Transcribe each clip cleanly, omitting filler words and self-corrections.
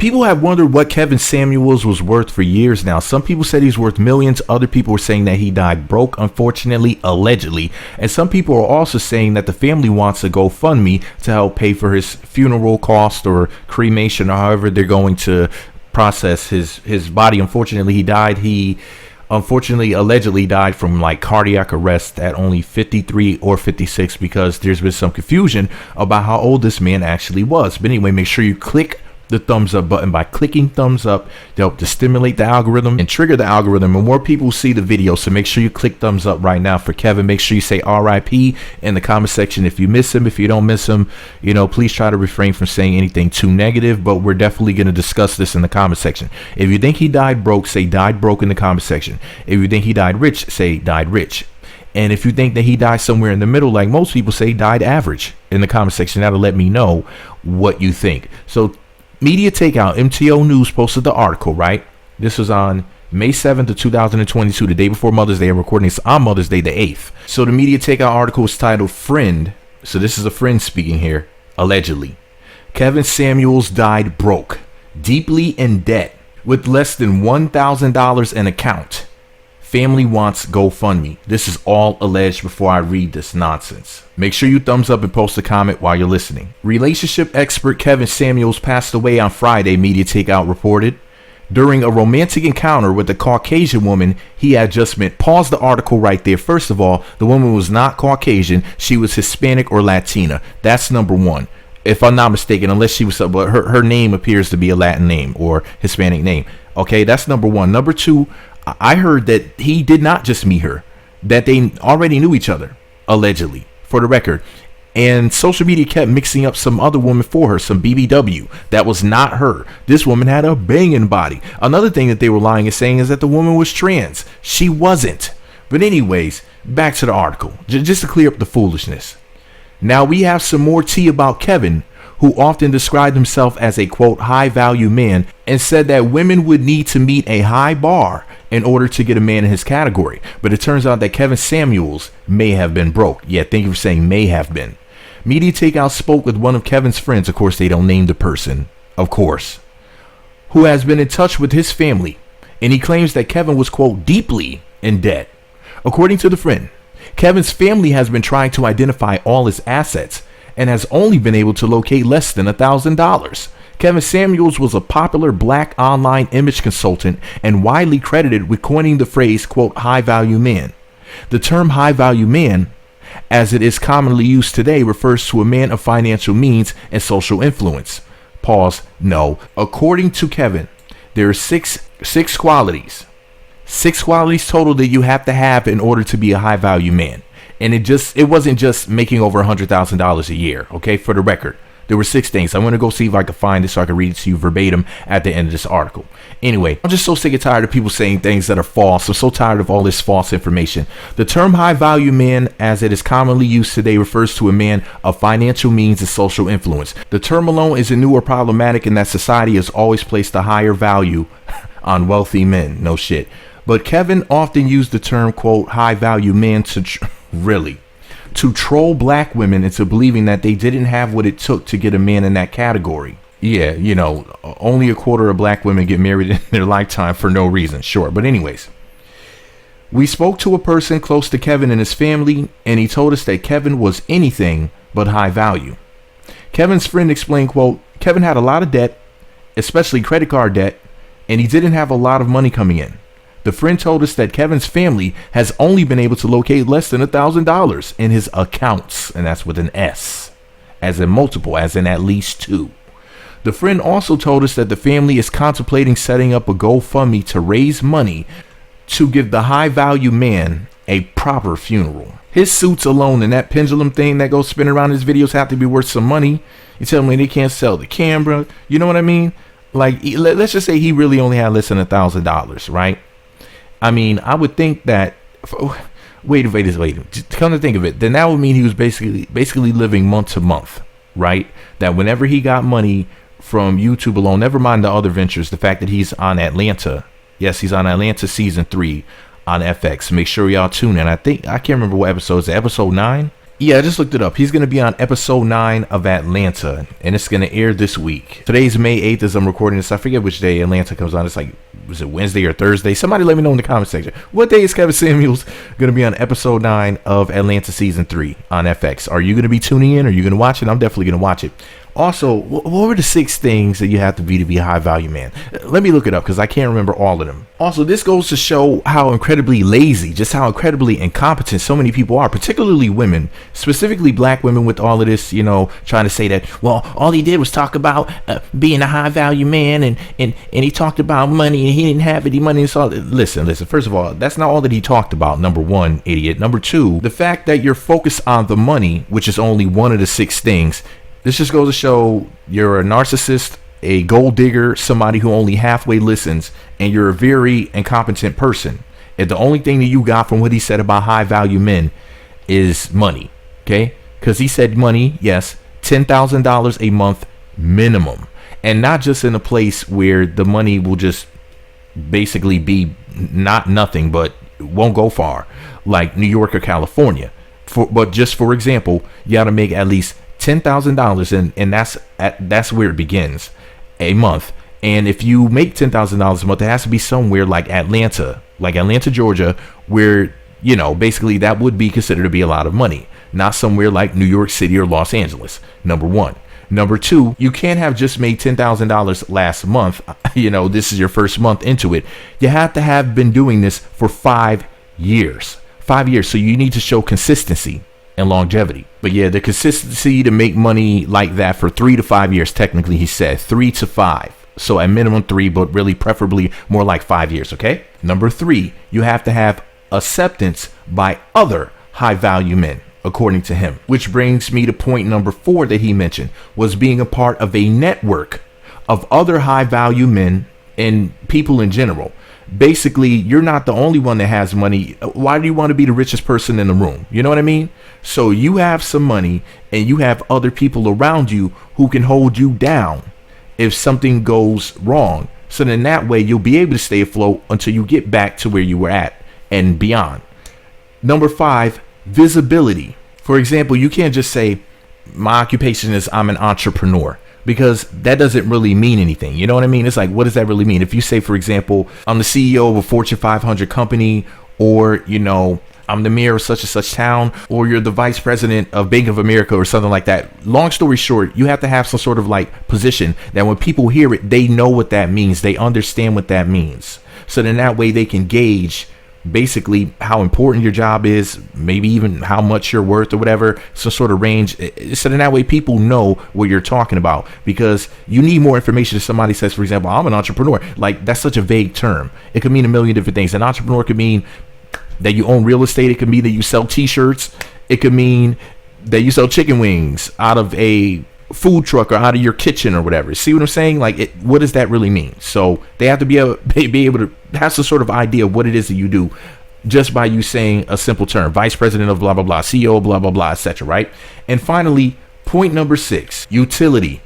People have wondered what Kevin Samuels was worth for years now. Some people said he's worth millions. Other people were saying that he died broke, unfortunately, allegedly. And some people are also saying that the family wants a GoFundMe to help pay for his funeral cost or cremation or however they're going to process his body. Unfortunately, he allegedly died from like cardiac arrest at only 53 or 56 because there's been some confusion about how old this man actually was. But anyway, make sure you click the thumbs up button. By clicking thumbs up, they help to stimulate the algorithm and trigger the algorithm, and more people see the video. So make sure you click thumbs up right now for Kevin. Make sure you say RIP in the comment section if you miss him. If you don't miss him, please try to refrain from saying anything too negative, but we're definitely going to discuss this in the comment section. If you think he died broke, say died broke in the comment section. If you think he died rich, say died rich. And if you think that he died somewhere in the middle, like most people say, died average in the comment section. That'll let me know what you think. So Media Takeout, MTO News posted the article, right? This was on May 7th of 2022, the day before Mother's Day. I'm recording this on Mother's Day, the 8th. So the Media Takeout article was titled Friend. So this is a friend speaking here, allegedly. Kevin Samuels died broke, deeply in debt, with less than $1,000 in account. Family wants GoFundMe. This is all alleged before I read this nonsense. Make sure you thumbs up and post a comment while you're listening. Relationship expert Kevin Samuels passed away on Friday, Media Takeout reported. During a romantic encounter with a Caucasian woman he had just met. Pause the article right there. First of all, the woman was not Caucasian. She was Hispanic or Latina. That's number one. If I'm not mistaken, unless she was, but her name appears to be a Latin name or Hispanic name. Okay, that's number one. Number two, I heard that he did not just meet her, that they already knew each other, allegedly, for the record. And social media kept mixing up some other woman for her, some BBW. That was not her. This woman had a banging body. Another thing that they were lying and saying is that the woman was trans. She wasn't. But anyways, back to the article, just to clear up the foolishness. Now we have some more tea about Kevin, who often described himself as a, quote, high value man, and said that women would need to meet a high bar in order to get a man in his category. But it turns out that Kevin Samuels may have been broke. Yeah, thank you for saying may have been. Media Takeout spoke with one of Kevin's friends. Of course, they don't name the person, of course, who has been in touch with his family. And he claims that Kevin was, quote, deeply in debt. According to the friend, Kevin's family has been trying to identify all his assets and has only been able to locate less than $1,000. Kevin Samuels was a popular black online image consultant and widely credited with coining the phrase, quote, high value man. The term high value man, as it is commonly used today, refers to a man of financial means and social influence. Pause. No. According to Kevin, there are six qualities. 6 qualities total that you have to have in order to be a high value man. And it wasn't just making over $100,000 a year. Okay, for the record, there were 6 things. I'm going to go see if I can find it so I can read it to you verbatim at the end of this article. Anyway, I'm just so sick and tired of people saying things that are false. I'm so tired of all this false information. The term high value man, as it is commonly used today, refers to a man of financial means and social influence. The term alone isn't new or problematic in that society has always placed a higher value on wealthy men. No shit. But Kevin often used the term, quote, high value man to troll black women into believing that they didn't have what it took to get a man in that category. Yeah, only a quarter of black women get married in their lifetime for no reason. Sure. But anyways, we spoke to a person close to Kevin and his family, and he told us that Kevin was anything but high value. Kevin's friend explained, quote, Kevin had a lot of debt, especially credit card debt, and he didn't have a lot of money coming in. The friend told us that Kevin's family has only been able to locate less than $1,000 in his accounts, and that's with an S, as in multiple, as in at least 2. The friend also told us that the family is contemplating setting up a GoFundMe to raise money to give the high value man a proper funeral. His suits alone and that pendulum thing that goes spinning around his videos have to be worth some money. You tell me they can't sell the camera. You know what I mean? Like, let's just say he really only had less than $1,000, right? I mean, I would think that. Wait. Come to think of it, then that would mean he was basically living month to month, right? That whenever he got money from YouTube alone, never mind the other ventures, the fact that he's on Atlanta. Yes, he's on Atlanta season 3 on FX. Make sure y'all tune in. I can't remember what episode is it, episode 9. Yeah, I just looked it up. He's going to be on episode 9 of Atlanta, and it's going to air this week. Today's May 8th as I'm recording this. I forget which day Atlanta comes on. It's like, was it Wednesday or Thursday? Somebody let me know in the comment section. What day is Kevin Samuels going to be on episode 9 of Atlanta season 3 on FX? Are you going to be tuning in? Are you going to watch it? I'm definitely going to watch it. Also, what were the 6 things that you have to be a high value man? Let me look it up because I can't remember all of them. Also, this goes to show how incredibly lazy, just how incredibly incompetent so many people are, particularly women, specifically black women, with all of this, trying to say that, well, all he did was talk about being a high value man and he talked about money and he didn't have any money. And so, listen, first of all, that's not all that he talked about. Number one, idiot. Number two, the fact that you're focused on the money, which is only one of the 6 things. This just goes to show you're a narcissist, a gold digger, somebody who only halfway listens, and you're a very incompetent person. And the only thing that you got from what he said about high value men is money, okay? Because he said money, yes, $10,000 a month minimum. And not just in a place where the money will just basically be not nothing, but won't go far, like New York or California. But just for example, you got to make at least $10,000, and that's where it begins, a month. And if you make $10,000 a month, it has to be somewhere like Atlanta, Georgia, where basically that would be considered to be a lot of money, not somewhere like New York City or Los Angeles. Number one. Number two, you can't have just made $10,000 last month. This is your first month into it. You have to have been doing this for 5 years. 5 years. So you need to show consistency and longevity. But yeah, the consistency to make money like that for 3 to 5 years, technically, he said 3 to 5. So at minimum 3, but really preferably more like 5 years. Okay. Number 3, you have to have acceptance by other high value men, according to him, which brings me to point number 4 that he mentioned, was being a part of a network of other high value men and people in general. Basically, you're not the only one that has money. Why do you want to be the richest person in the room? You know what I mean? So you have some money and you have other people around you who can hold you down if something goes wrong. So then that way you'll be able to stay afloat until you get back to where you were at and beyond. Number 5, visibility. For example, you can't just say my occupation is I'm an entrepreneur, because that doesn't really mean anything. You know what I mean? It's like, what does that really mean? If you say, for example, I'm the CEO of a Fortune 500 company, or, I'm the mayor of such and such town, or you're the vice president of Bank of America or something like that. Long story short, you have to have some sort of like position that when people hear it, they know what that means. They understand what that means. So then that way they can gauge basically how important your job is, maybe even how much you're worth or whatever, some sort of range. So then that way people know what you're talking about, because you need more information. If somebody says, for example, I'm an entrepreneur, like that's such a vague term. It could mean a million different things. An entrepreneur could mean that you own real estate. It could mean that you sell t-shirts. It could mean that you sell chicken wings out of a food truck or out of your kitchen or whatever. See what I'm saying? Like, what does that really mean? So they have to be able to have some sort of idea of what it is that you do just by you saying a simple term: vice president of blah blah blah, CEO blah blah blah, etc. Right? And finally, point number 6, utility.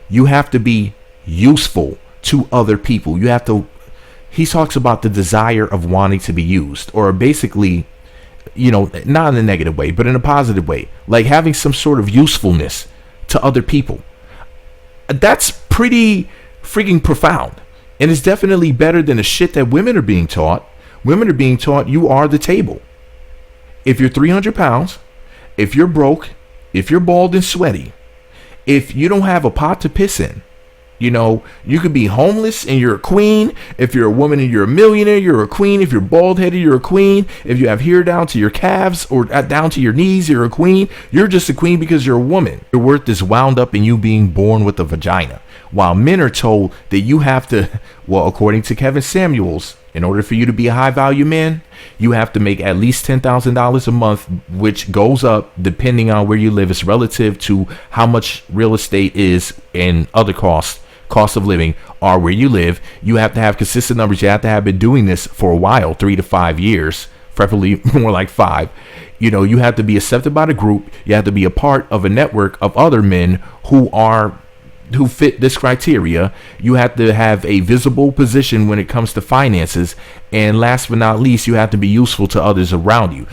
You have to be useful to other people. You have to. He talks about the desire of wanting to be used, or basically, not in a negative way, but in a positive way, like having some sort of usefulness to other people. That's pretty freaking profound, and it's definitely better than the shit that women are being taught. Women are being taught you are the table. If you're 300 pounds, if you're broke, if you're bald and sweaty, if you don't have a pot to piss in, you could be homeless and you're a queen. If you're a woman and you're a millionaire, you're a queen. If you're bald headed, you're a queen. If you have hair down to your calves or down to your knees, you're a queen. You're just a queen because you're a woman. Your worth is wound up in you being born with a vagina. While men are told that you have to, well, according to Kevin Samuels, in order for you to be a high value man, you have to make at least $10,000 a month, which goes up depending on where you live. It's relative to how much real estate is and other costs of living are where you live. You have to have consistent numbers. You have to have been doing this for a while, 3 to 5 years, preferably more like 5. You have to be accepted by the group. You have to be a part of a network of other men who fit this criteria. You have to have a visible position when it comes to finances. And last but not least, you have to be useful to others around you.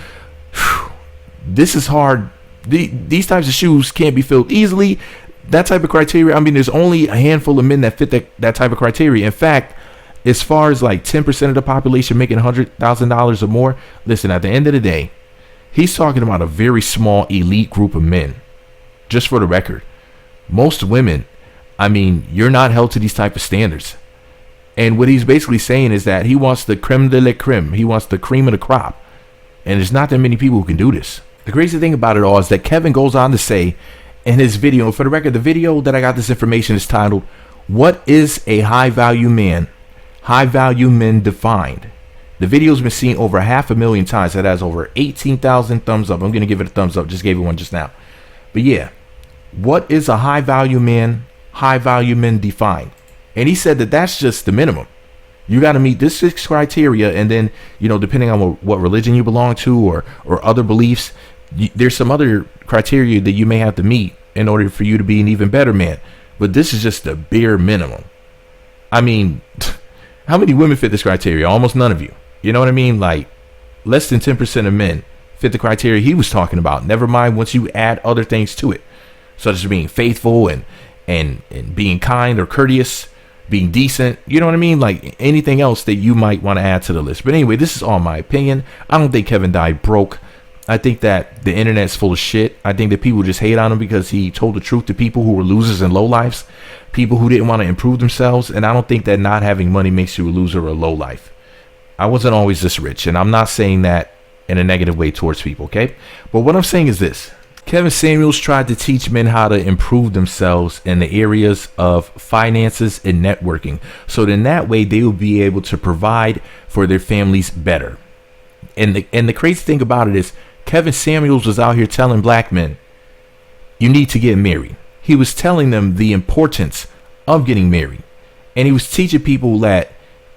This is hard These types of shoes can't be filled easily. That type of criteria, I mean, there's only a handful of men that fit that type of criteria. In fact, as far as like 10% of the population making $100,000 or more, listen, at the end of the day, he's talking about a very small elite group of men. Just for the record, most women, I mean, you're not held to these type of standards. And what he's basically saying is that he wants the creme de la creme. He wants the cream of the crop. And there's not that many people who can do this. The crazy thing about it all is that Kevin goes on to say in his video, for the record, the video that I got this information is titled, "What is a high value man? High value men defined." The video's been seen over 500,000 times. That has over 18,000 thumbs up. I'm going to give it a thumbs up. Just gave it one just now. But yeah, what is a high value man? High value men defined. And he said that that's just the minimum. You got to meet this 6 criteria. And then, you know, depending on what religion you belong to or other beliefs, there's some other criteria that you may have to meet in order for you to be an even better man. But this is just the bare minimum. I mean, how many women fit this criteria? Almost none of you. You know what I mean? Like, less than 10% of men fit the criteria he was talking about. Never mind once you add other things to it, such as being faithful and being kind or courteous, being decent. You know what I mean? Like anything else that you might want to add to the list. But anyway, this is all my opinion. I don't think Kevin died broke. I think that the internet's full of shit. I think that people just hate on him because he told the truth to people who were losers and lowlifes, people who didn't want to improve themselves. And I don't think that not having money makes you a loser or a lowlife. I wasn't always this rich, and I'm not saying that in a negative way towards people, okay? But what I'm saying is this. Kevin Samuels tried to teach men how to improve themselves in the areas of finances and networking, so then that way they will be able to provide for their families better. And the crazy thing about it is Kevin Samuels was out here telling black men, you need to get married. He was telling them the importance of getting married. And he was teaching people that,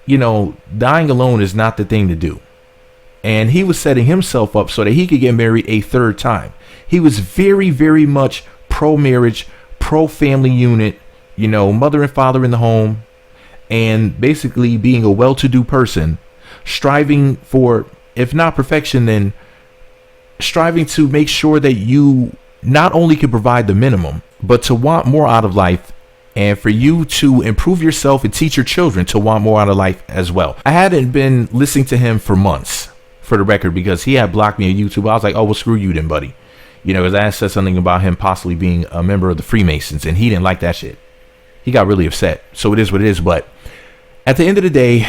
you know, dying alone is not the thing to do. And he was setting himself up so that he could get married a 3rd time. He was very, very much pro-marriage, pro-family unit, you know, mother and father in the home, and basically being a well-to-do person, striving for, if not perfection, then striving to make sure that you not only can provide the minimum, but to want more out of life, and for you to improve yourself and teach your children to want more out of life as well. I hadn't been listening to him for months, for the record, because he had blocked me on YouTube. I was like, oh, well, screw you then, buddy. You know, because I said something about him possibly being a member of the Freemasons, and he didn't like that shit. He got really upset. So it is what it is. But at the end of the day,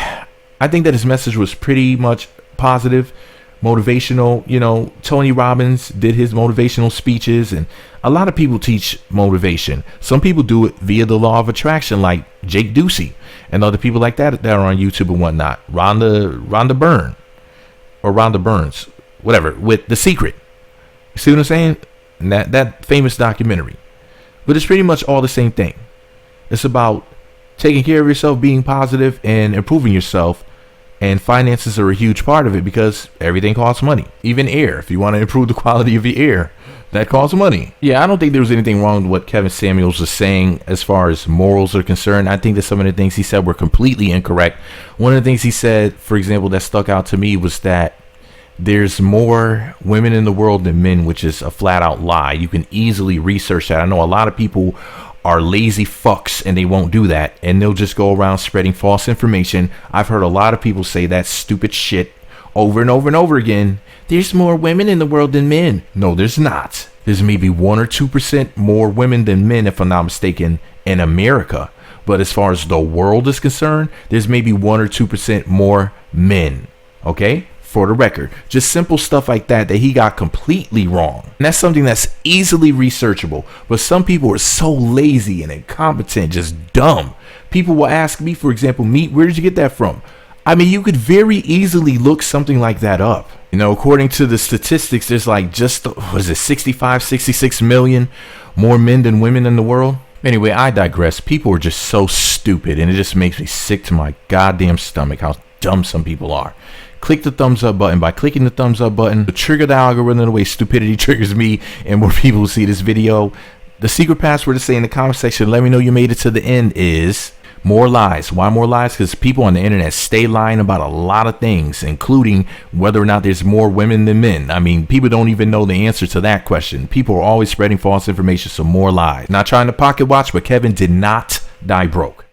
I think that his message was pretty much positive, motivational. You know, Tony Robbins did his motivational speeches, and a lot of people teach motivation. Some people do it via the law of attraction, like Jake Ducey and other people like that are on YouTube and whatnot. Rhonda Byrne or Rhonda Burns, whatever, with The Secret. You see what I'm saying? And that famous documentary. But it's pretty much all the same thing. It's about taking care of yourself, being positive, and improving yourself. And finances are a huge part of it because everything costs money. Even air. If you want to improve the quality of your air, that costs money. Yeah, I don't think there was anything wrong with what Kevin Samuels was saying as far as morals are concerned. I think that some of the things he said were completely incorrect. One of the things he said, for example, that stuck out to me was that there's more women in the world than men, which is a flat out lie. You can easily research that. I know a lot of people are lazy fucks and they won't do that, and they'll just go around spreading false information. I've heard a lot of people say that stupid shit over and over and over again. There's more women in the world than men. No, there's not. There's maybe 1 or 2% more women than men, if I'm not mistaken, in America. But as far as the world is concerned, there's maybe 1 or 2% more men. Okay? For the record, just simple stuff like that he got completely wrong. And that's something that's easily researchable. But some people are so lazy and incompetent, just dumb. People will ask me, for example, where did you get that from? I mean, you could very easily look something like that up. You know, according to the statistics, there's like 65, 66 million more men than women in the world. Anyway, I digress. People are just so stupid, and it just makes me sick to my goddamn stomach how dumb some people are. Click the thumbs up button. By clicking the thumbs up button, to trigger the algorithm the way stupidity triggers me and more people will see this video. The secret password to say in the comment section, let me know you made it to the end, is More lies. Why more lies? Because people on the internet stay lying about a lot of things, including whether or not there's more women than men. I mean, people don't even know the answer to that question. People are always spreading false information, so more lies. Not trying to pocket watch, but Kevin did not die broke.